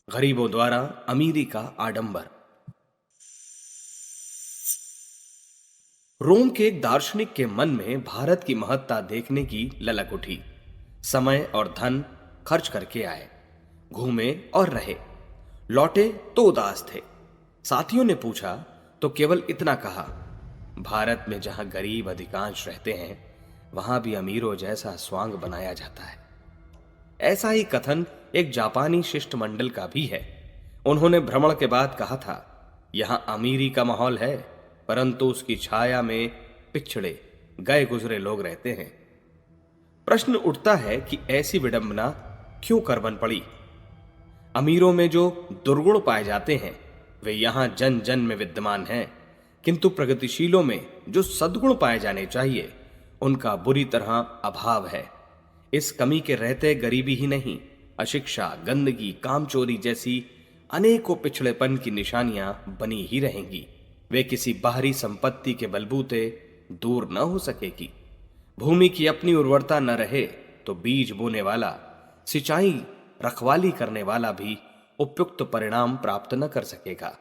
गरीबों द्वारा अमीरी का आडंबर। रोम के एक दार्शनिक के मन में भारत की महत्ता देखने की ललक उठी। समय और धन खर्च करके आए, घूमे और रहे, लौटे तो उदास थे। साथियों ने पूछा तो केवल इतना कहा, भारत में जहां गरीब अधिकांश रहते हैं वहां भी अमीरों जैसा स्वांग बनाया जाता है। ऐसा ही कथन एक जापानी शिष्टमंडल का भी है। उन्होंने भ्रमण के बाद कहा था, यहां अमीरी का माहौल है परंतु उसकी छाया में पिछड़े गए गुजरे लोग रहते हैं। प्रश्न उठता है कि ऐसी विडंबना क्यों कर बन पड़ी। अमीरों में जो दुर्गुण पाए जाते हैं वे यहां जन जन में विद्यमान हैं, किंतु प्रगतिशीलों में जो सद्गुण पाए जाने चाहिए उनका बुरी तरह अभाव है। इस कमी के रहते गरीबी ही नहीं, अशिक्षा, गंदगी, कामचोरी जैसी अनेकों पिछड़ेपन की निशानियां बनी ही रहेंगी। वे किसी बाहरी संपत्ति के बलबूते दूर न हो सकेगी। भूमि की अपनी उर्वरता न रहे तो बीज बोने वाला, सिंचाई रखवाली करने वाला भी उपयुक्त परिणाम प्राप्त न कर सकेगा।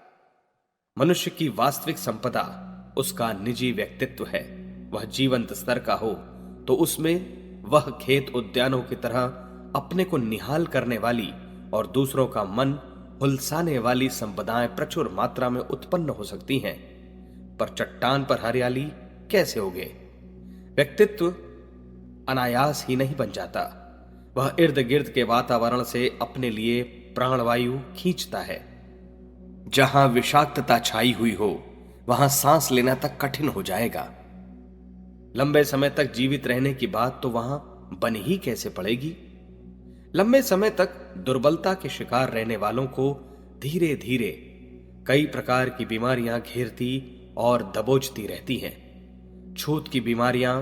मनुष्य की वास्तविक संपदा उसका निजी व्यक्तित्व है। वह जीवंत स्तर का हो तो उसमें वह खेत उद्यानों की तरह अपने को निहाल करने वाली और दूसरों का मन हुलसाने वाली संपदाएं प्रचुर मात्रा में उत्पन्न हो सकती हैं, पर चट्टान पर हरियाली कैसे उगे? व्यक्तित्व अनायास ही नहीं बन जाता, वह इर्द गिर्द के वातावरण से अपने लिए प्राणवायु खींचता है। जहां विषाक्तता छाई हुई हो वहां सांस लेना तक कठिन हो जाएगा। लंबे समय तक जीवित रहने की बात तो वहां बन ही कैसे पड़ेगी। लंबे समय तक दुर्बलता के शिकार रहने वालों को धीरे धीरे कई प्रकार की बीमारियां घेरती और दबोचती रहती हैं। छूत की बीमारियां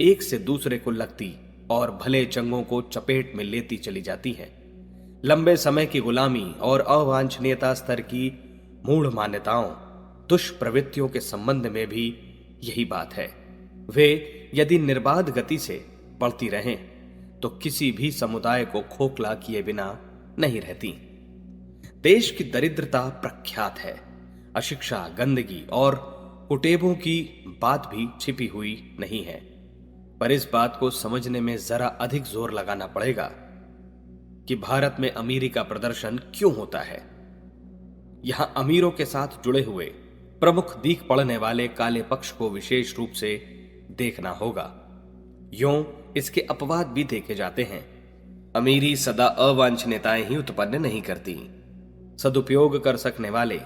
एक से दूसरे को लगती और भले चंगों को चपेट में लेती चली जाती हैं। लंबे समय की गुलामी और अवांछनीयता स्तर की मूढ़ मान्यताओं, दुष्प्रवृत्तियों के संबंध में भी यही बात है। वे यदि निर्बाध गति से बढ़ती रहें तो किसी भी समुदाय को खोखला किए बिना नहीं रहती। देश की दरिद्रता प्रख्यात है। अशिक्षा, गंदगी और कुटेबों की बात भी छिपी हुई नहीं है, पर इस बात को समझने में जरा अधिक जोर लगाना पड़ेगा कि भारत में अमीरी का प्रदर्शन क्यों होता है। यहां अमीरों के साथ जुड़े हुए प्रमुख दिख पड़ने वाले काले पक्ष को विशेष रूप से देखना होगा। यूं इसके अपवाद भी देखे जाते हैं। अमीरी सदा अवांछनीयताएं ही उत्पन्न नहीं करती। सदुपयोग कर सकने वाले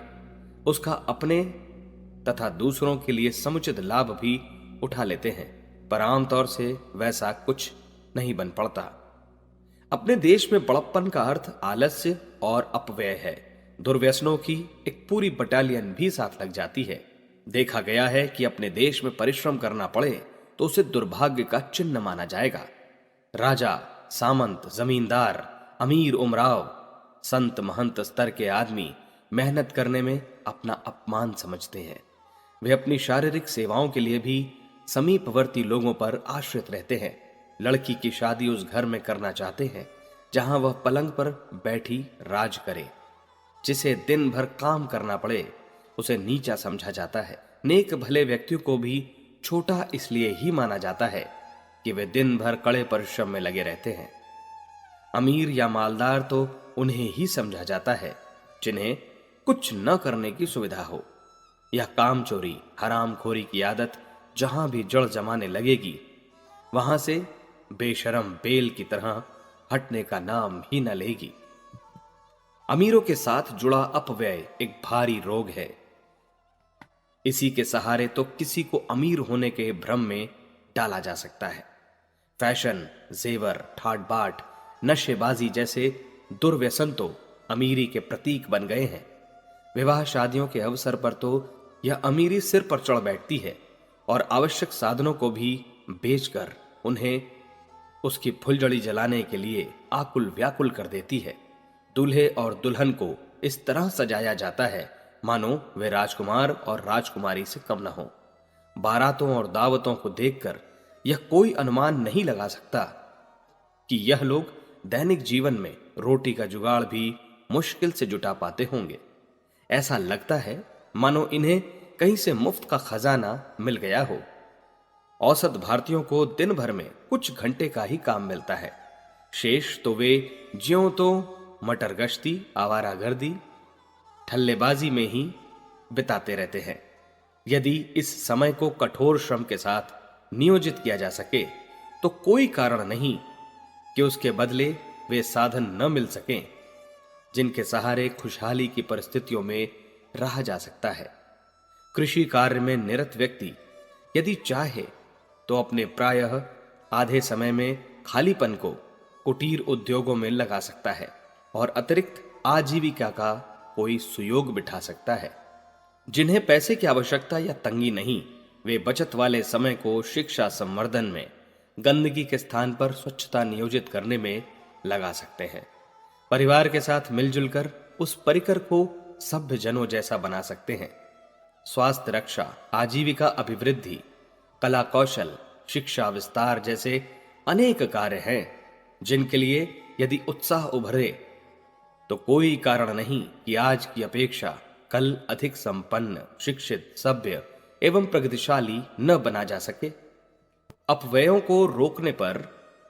उसका अपने तथा दूसरों के लिए समुचित लाभ भी उठा लेते हैं, पर आमतौर से वैसा कुछ नहीं बन पड़ता। अपने देश में बड़प्पन का अर्थ आलस्य और अपव्यय है। दुर्व्यसनों की एक पूरी बटालियन भी साथ लग जाती है। देखा गया है कि अपने देश में परिश्रम करना पड़े तो उसे दुर्भाग्य का चिन्ह माना जाएगा। राजा, सामंत, जमींदार, अमीर उमराव, संत महंत स्तर के आदमी मेहनत करने में अपना अपमान समझते हैं। वे अपनी शारीरिक सेवाओं के लिए भी समीपवर्ती लोगों पर आश्रित रहते हैं। लड़की की शादी उस घर में करना चाहते हैं जहां वह पलंग पर बैठी राज करे। जिसे दिन भर काम करना पड़े उसे नीचा समझा जाता है। नेक भले व्यक्तियों को भी छोटा इसलिए ही माना जाता है कि वे दिन भर कड़े परिश्रम में लगे रहते हैं। अमीर या मालदार तो उन्हें ही समझा जाता है जिन्हें कुछ न करने की सुविधा हो। यह कामचोरी, हरामखोरी की आदत जहां भी जड़ जमाने लगेगी वहां से बेशरम बेल की तरह हटने का नाम ही न लेगी। अमीरों के साथ जुड़ा अपव्यय एक भारी रोग है। इसी के सहारे तो किसी को अमीर होने के भ्रम में डाला जा सकता है। फैशन, जेवर, ठाट बाट, नशेबाजी जैसे दुर्व्यसन तो अमीरी के प्रतीक बन गए हैं। विवाह शादियों के अवसर पर तो यह अमीरी सिर पर चढ़ बैठती है और आवश्यक साधनों को भी बेचकर उन्हें उसकी फुलझड़ी जलाने के लिए आकुल व्याकुल कर देती है। दूल्हे और दुल्हन को इस तरह सजाया जाता है मानो वे राजकुमार और राजकुमारी से कम न हो। बारातों और दावतों को देखकर यह कोई अनुमान नहीं लगा सकता कि यह लोग दैनिक जीवन में रोटी का जुगाड़ भी मुश्किल से जुटा पाते होंगे। ऐसा लगता है मानो इन्हें कहीं से मुफ्त का खजाना मिल गया हो। औसत भारतीयों को दिन भर में कुछ घंटे का ही काम मिलता है। शेष तो वे ज्यों तो मटर गश्ती, आवारागर्दी, ठल्लेबाजी में ही बिताते रहते हैं। यदि इस समय को कठोर श्रम के साथ नियोजित किया जा सके तो कोई कारण नहीं कि उसके बदले वे साधन न मिल सकें जिनके सहारे खुशहाली की परिस्थितियों में रहा जा सकता है। कृषि कार्य में निरत व्यक्ति यदि चाहे तो अपने प्रायः आधे समय में खालीपन को कुटीर उद्योगों में लगा सकता है और अतिरिक्त आजीविका का कोई सुयोग बिठा सकता है। जिन्हें पैसे की आवश्यकता या तंगी नहीं, वे बचत वाले समय को शिक्षा संवर्धन में, गंदगी के स्थान पर स्वच्छता नियोजित करने में लगा सकते हैं। परिवार के साथ मिलजुल कर उस परिकर को सभ्य जनों जैसा बना सकते हैं। स्वास्थ्य रक्षा, आजीविका अभिवृद्धि, कला कौशल, शिक्षा विस्तार जैसे अनेक कार्य हैं जिनके लिए यदि उत्साह उभरे तो कोई कारण नहीं कि आज की अपेक्षा कल अधिक संपन्न, शिक्षित, सभ्य एवं प्रगतिशाली न बना जा सके। अपव्ययों को रोकने पर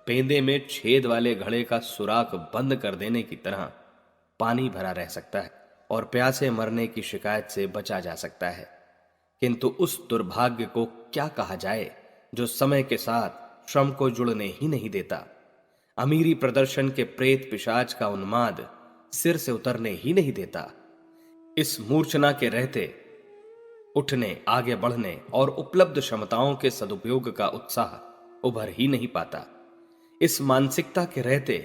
पेंदे में छेद वाले घड़े का सुराख बंद कर देने की तरह पानी भरा रह सकता है और प्यासे मरने की शिकायत से बचा जा सकता है। किंतु उस दुर्भाग्य को क्या कहा जाए जो समय के साथ श्रम को जुड़ने ही नहीं देता। अमीरी प्रदर्शन के प्रेत पिशाच का उन्माद सिर से उतरने ही नहीं देता। इस मूर्छना के रहते उठने, आगे बढ़ने और उपलब्ध क्षमताओं के सदुपयोग का उत्साह उभर ही नहीं पाता। इस मानसिकता के रहते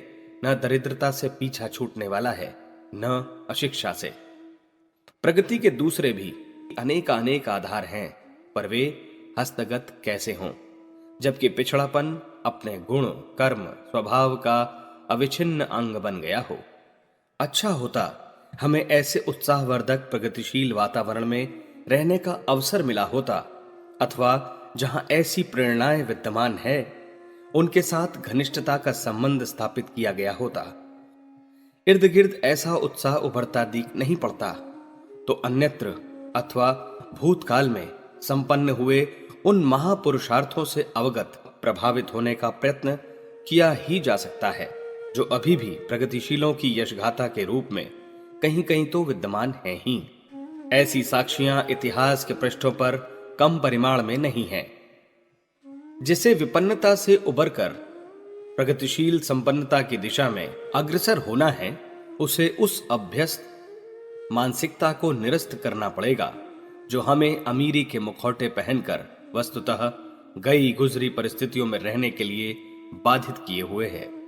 न दरिद्रता से पीछा छूटने वाला है, न अशिक्षा से। प्रगति के दूसरे भी अनेक आधार हैं, पर वे हस्तगत कैसे हों, जबकि पिछड़ापन अपने गुण, कर्म, स्वभाव का अविच्छिन्न अंग बन गया हो। अच्छा होता हमें ऐसे उत्साहवर्धक प्रगतिशील वातावरण में रहने का अवसर मिला होता, अथवा जहां ऐसी प्रेरणाएं विद्यमान है उनके साथ घनिष्ठता का संबंध स्थापित किया गया होता। इर्द गिर्द ऐसा उत्साह उभरता दिख नहीं पड़ता तो अन्यत्र अथवा भूतकाल में संपन्न हुए उन महापुरुषार्थों से अवगत, प्रभावित होने का प्रयत्न किया ही जा सकता है जो अभी भी प्रगतिशीलों की यशगाथा के रूप में कहीं कहीं तो विद्यमान है ही। ऐसी साक्षियां इतिहास के पृष्ठों पर कम परिमाण में नहीं हैं। जिसे विपन्नता से उबरकर प्रगतिशील संपन्नता की दिशा में अग्रसर होना है, उसे उस अभ्यस्त मानसिकता को निरस्त करना पड़ेगा जो हमें अमीरी के मुखौटे पहनकर वस्तुतः गई गुजरी परिस्थितियों में रहने के लिए बाधित किए हुए है।